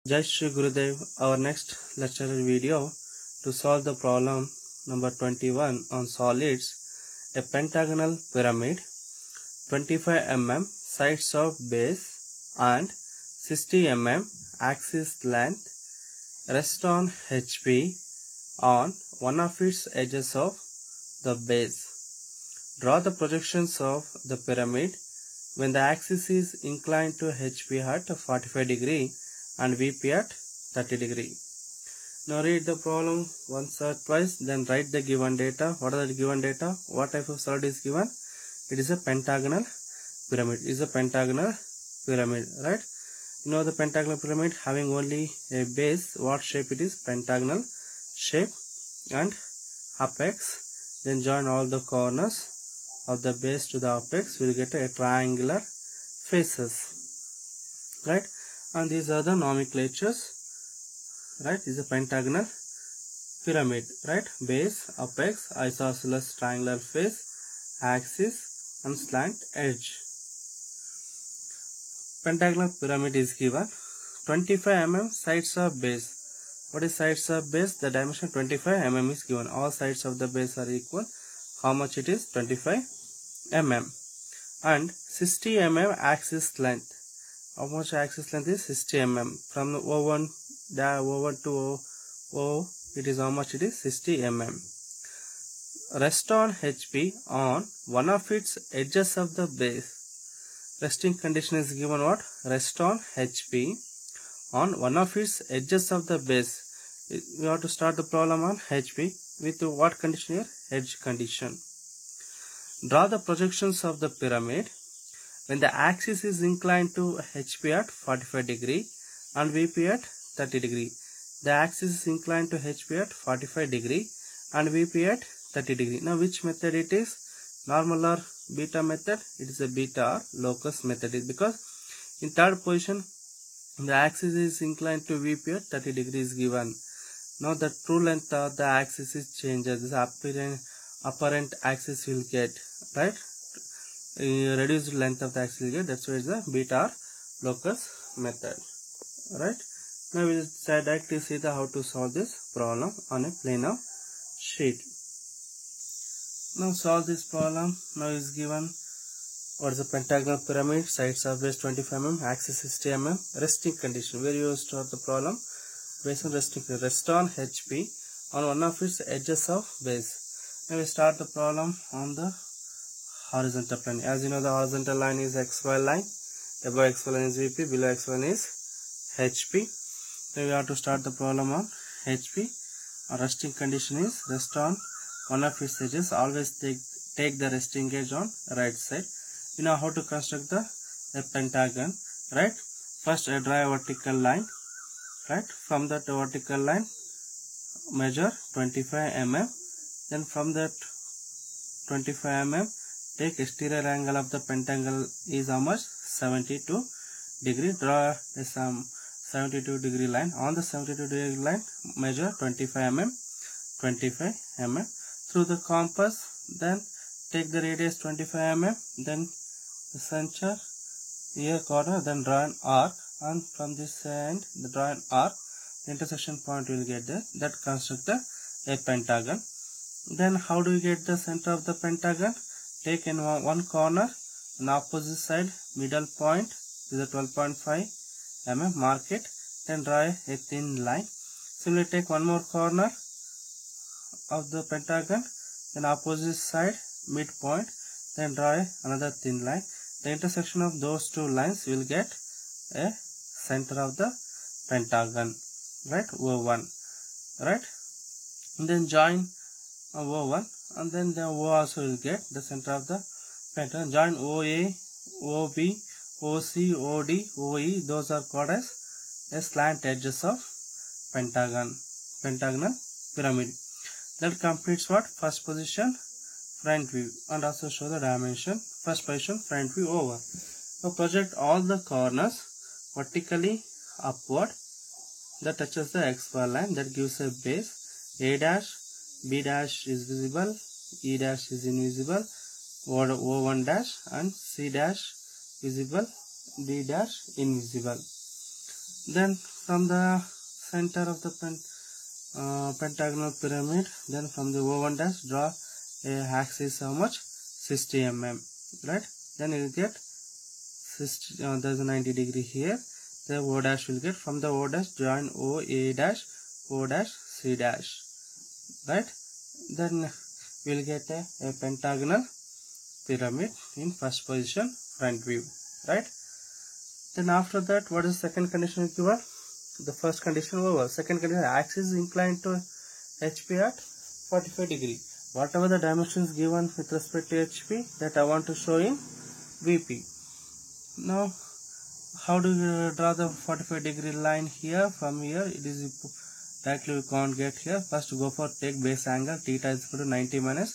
Jai Shri Gurudev. Our next lecture video to solve the problem number 21 on solids. A pentagonal pyramid, 25 mm sides of base and 60 mm axis length, rest on HP on one of its edges of the base. Draw the projections of the pyramid when the axis is inclined to HP at 45 degree and VP at 30 degree. Now read the problem once or twice, then write the given data. What are the given data? What type of solid is given? It is a pentagonal pyramid. It is a pentagonal pyramid, right? You know the pentagonal pyramid having only a base. What shape it is? Pentagonal shape, and apex. Then join all the corners of the base to the apex. We will get a triangular faces, right? And these are the nomenclatures, right? This is a pentagonal pyramid, right? Base, apex, isosceles triangular face, axis and slant edge. Pentagonal pyramid is given 25 mm sides of base. What is sides of base? The dimension 25 mm is given. All sides of the base are equal. How much it is? 25 mm. And 60 mm axis length. How much axis length is? 60 mm. From the O1 to O, it is how much it is? 60 mm. Rest on HP on one of its edges of the base. Resting condition is given what? Rest on HP on one of its edges of the base. We have to start the problem on HP with what condition here? Edge condition. Draw the projections of the pyramid when the axis is inclined to HP at 45 degree and VP at 30 degree. The axis is inclined to HP at 45 degree and VP at 30 degree. Now which method it is? Normal or beta method? It is a beta or locus method, because in third position the axis is inclined to VP at 30 degree is given. Now the true length of the axis is changes. This apparent axis will get, right? Reduced length of the axis will get. That's why it's the beta or locus method, right? Now we will directly see how to solve this problem on a planar sheet. Now solve this problem. Now is given what is the pentagonal pyramid, sides of base 25 mm, axis 60 mm, resting condition. Where you will start the problem? Based on resting condition. Rest on HP on one of its edges of base. Now we start the problem on the horizontal plane. As you know, the horizontal line is XY line. Above XY line is VP, below XY line is HP. Now we have to start the problem on HP. Our resting condition is rest on one of its edges. Always take the resting edge on right side. You know how to construct a pentagon, right? First I draw a vertical line, right? From that vertical line measure 25 mm. Then from that 25 mm take exterior angle of the pentagon is how much? 72 degree. Draw a 72 degree line. On the 72 degree line measure 25 mm, 25 mm through the compass. Then take the radius 25 mm, then the center here corner, then draw an arc, and from this end draw an arc. The intersection point will get there. That construct a pentagon. Then how do you get the center of the pentagon? Take in one corner, an opposite side, middle point is a 12.5 mm, mark it, then draw a thin line. Similarly take one more corner of the pentagon, then opposite side, midpoint, then draw another thin line. The intersection of those two lines will get a center of the pentagon, right? O1, right? And then join O1, and then the O also will get the center of the pentagon. Join OA, OB, OC, OD, OE. Those are called as slant edges of pentagonal pyramid. That completes what? First position, front view, and also show the dimension. First position, front view over. Now project all the corners vertically upward that touches the XY line. That gives a base. A dash, B dash is visible, E dash is invisible, O1 dash and C dash visible, D dash invisible. Then from the center of the pentagonal pyramid, then from the O1 dash draw a axis how much? 60 mm, right? Then you will get 60, there's a 90 degree here. The O dash will get, from the O dash join O A dash, O dash C dash, right? Then we will get a pentagonal pyramid in first position front view, right? Then after that, what is the second condition given? The first condition over. Second condition, axis is inclined to HP at 45 degree. Whatever the dimensions given with respect to HP, that I want to show in VP. Now, how do you draw the 45 degree line here? From here, it is directly we can't get here. First, go for take base angle. Theta is equal to 90 minus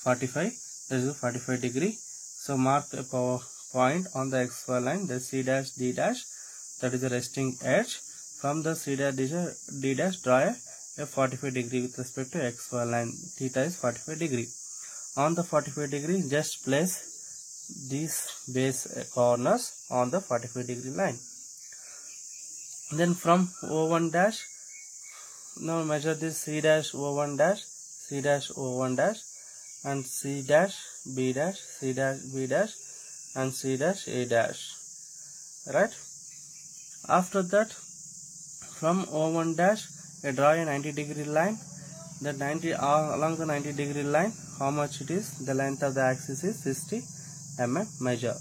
45. That is 45 degree. So mark a point on the XY line. The C dash D dash. That is the resting edge. From the C dash D dash, draw a 45 degree with respect to XY line. Theta is 45 degree. On the 45 degree, just place these base corners on the 45 degree line. Then from O1 dash, now measure this C dash O1 dash, C dash O1 dash, and C dash B dash, C dash B dash, and C dash A dash, right? After that, from O1 dash, draw a 90 degree line. The 90 along the 90 degree line, how much it is? The length of the axis is 60 mm. Measure.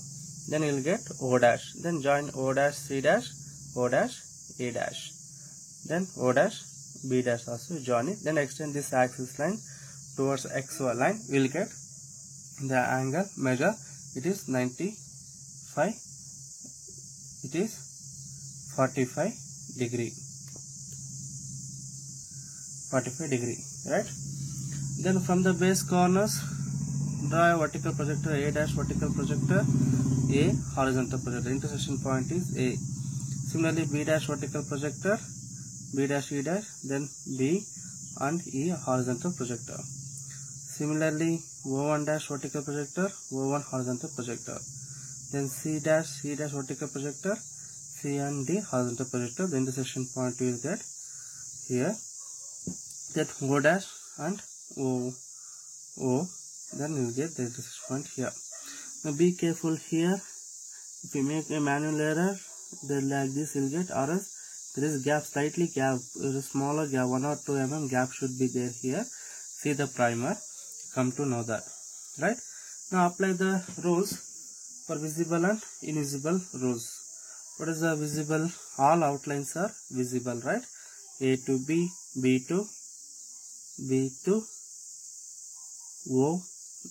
Then you will get O dash. Then join O dash C dash, O dash A dash. Then O dash B dash also join it. Then extend this axis line towards XY line. We will get the angle. Measure. It is 95. It is 45 degree. 45 degree, right? Then from the base corners, draw a vertical projector A dash, vertical projector A, horizontal projector. Intersection point is A. Similarly, B dash vertical projector, B dash E dash, then B and E horizontal projector. Similarly, O1 dash vertical projector, O1 horizontal projector. Then C dash vertical projector, C and D horizontal projector. The intersection point will get here. That O dash and O, then you will get the intersection point here. Now be careful here. If you make a manual error, then like this you will get, or else there is gap, slightly gap, a smaller gap, 1 or 2 mm gap should be there here. See the primer, come to know that, right? Now apply the rules for visible and invisible rules. What is the visible? All outlines are visible, right? A to B, B to B to O,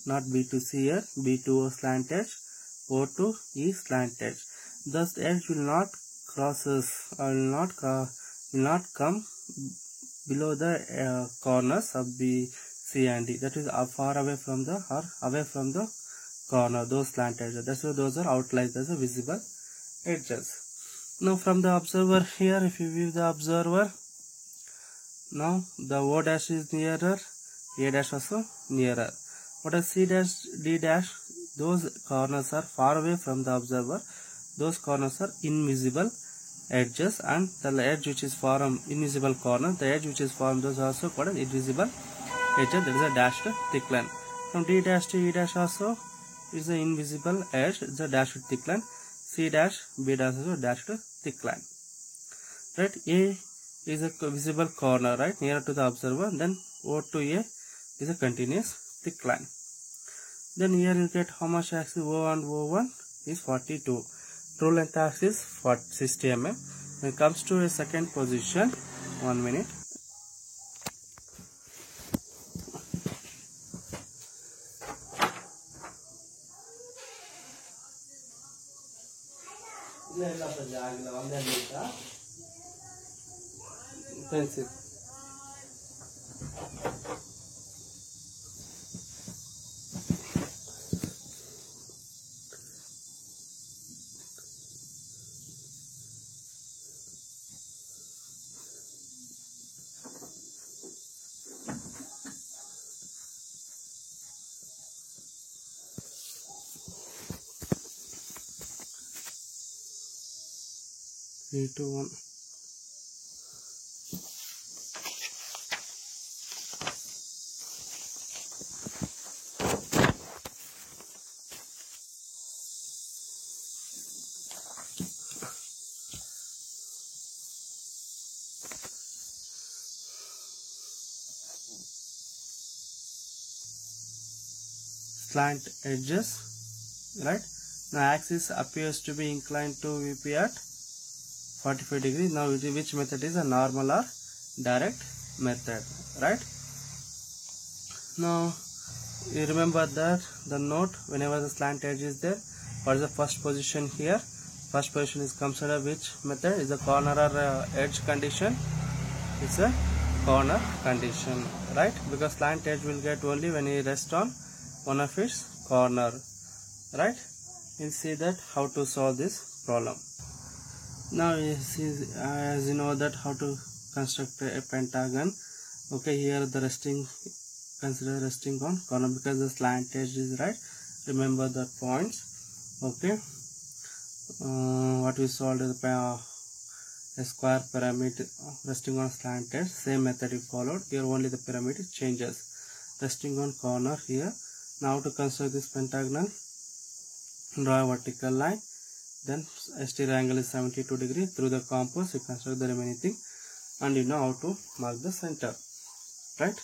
not B to C here, B to O slant edge, O to E slant edge. Thus edge will not crosses or will not come below the corners of B, C and D. That is far away from the or away from the corner, those slant edges. That's why those are outlines as a visible edges. Now from the observer here, if you view the observer, now the O dash is nearer, A dash also nearer. What is C dash, D dash? Those corners are far away from the observer. Those corners are invisible edges, and the edge which is formed invisible corner, the edge which is formed, those are also called invisible edges. That is a dashed thick line. From D dash to E dash also is the invisible edge, it's a dashed thick line. C dash, B dash also dashed thick line. Right? A is a visible corner, right, nearer to the observer. Then O to A is a continuous thick line. Then here you get how much axis? O and O1 is 42. True length axis 60 mm. When it comes to a second position, 1 minute. Pencil. Three, two, one. slant edges, right? Now axis appears to be inclined to VP at 45 degrees. Now which method is a normal or direct method, right? Now you remember that the note, whenever the slant edge is there, what is the first position here? First position is considered which method? Is a corner or edge condition? It's a corner condition, right? Because slant edge will get only when you rest on one of its corner, right? We'll see that how to solve this problem. Now you see, as you know that how to construct a pentagon. Okay, here the resting, consider resting on corner because the slant edge is right. Remember the points. Okay, what we solved is a square pyramid resting on slant edge. Same method we followed. Here only the pyramid changes. Resting on corner here. Now to construct this pentagonal, draw a vertical line. Then exterior angle is 72 degrees. Through the compass you construct the remaining thing, and you know how to mark the center, right?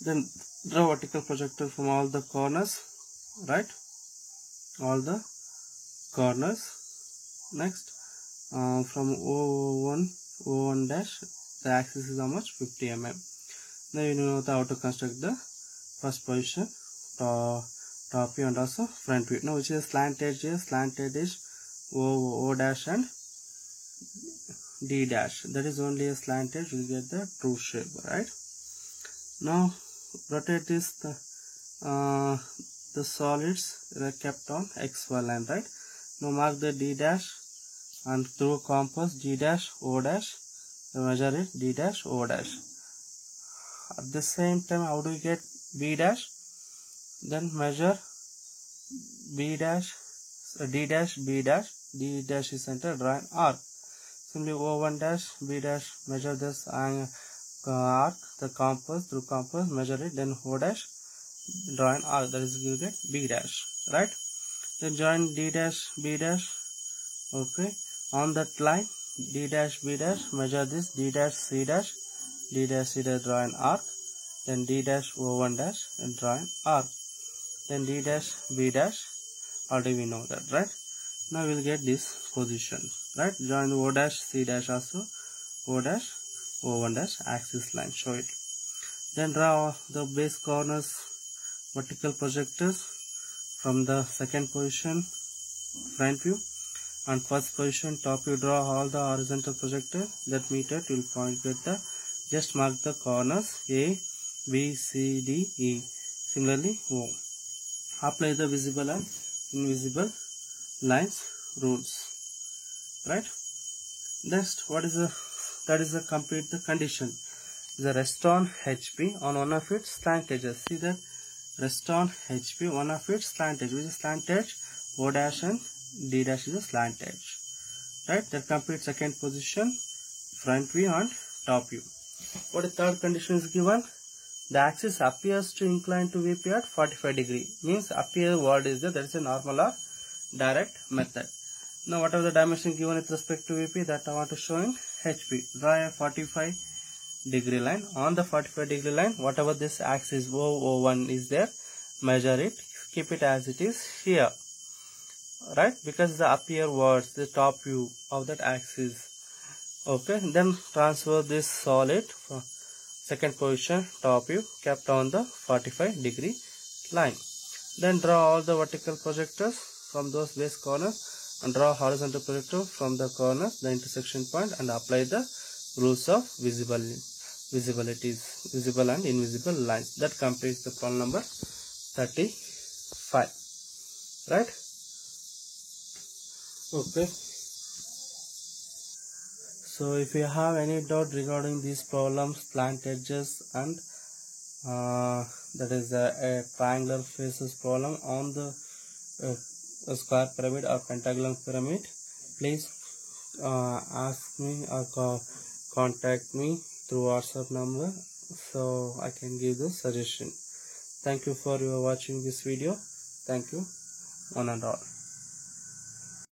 Then draw vertical projector from all the corners, right? All the corners. Next, from O1 dash, the axis is how much? 50 mm. Now you know how to construct the first position, top view and also front view. Now which is slant edge here? Slant edge is O dash and D dash. That is only a slant edge. You will get the true shape, right? Now rotate this, the solids are kept on XY line, right? Now mark the D dash and through compass D dash O dash, measure it D dash O dash. At the same time, how do we get B dash? Then measure B dash, D dash, B dash. D dash is center, draw an arc. Simply O1 dash, B dash, measure this arc, the compass, through compass, measure it, then O dash, draw an arc, that is you get B dash, right? Then join D dash, B dash, okay, on that line, D dash, B dash, measure this, D dash, C dash, D dash, C dash, draw an arc, then D dash, O1 dash, and draw an arc, then D dash, B dash, already we know that, right? Now we'll get this position, right? Join O dash, C dash also, O dash, O1 dash, axis line, show it. Then draw the base corners, vertical projectors from the second position, front view, and first position, top view. Draw all the horizontal projectors that meet at, you'll point with the, just mark the corners A, B, C, D, E. Similarly, O. Apply the visible and invisible lines rules, right? Next, what is that is the complete the condition. The rest on HP on one of its slant edges. See that rest on HP, one of its slant edge, which is slant edge O dash and D dash is a slant edge, right? That completes second position, front view and top view. What the third condition is given? The axis appears to incline to VP at 45 degree. Means appear word is there, that is a normal or direct method. Now whatever the dimension given with respect to VP, that I want to show in HP. Draw a 45 degree line. On the 45 degree line, whatever this axis O1 is there, measure it, keep it as it is here, right? Because the appear words, the top view of that axis. Okay, then transfer this solid from second position, top view, kept on the 45 degree line. Then draw all the vertical projectors from those base corners and draw horizontal projector from the corners, the intersection point, and apply the rules of visibilities, visible and invisible lines. That completes the problem number 35, right? Okay. So if you have any doubt regarding these problems, slant edges and that is a triangular faces problem on the a square pyramid or pentagonal pyramid, please ask me or contact me through WhatsApp number, so I can give the suggestion. Thank you for your watching this video. Thank you one and all.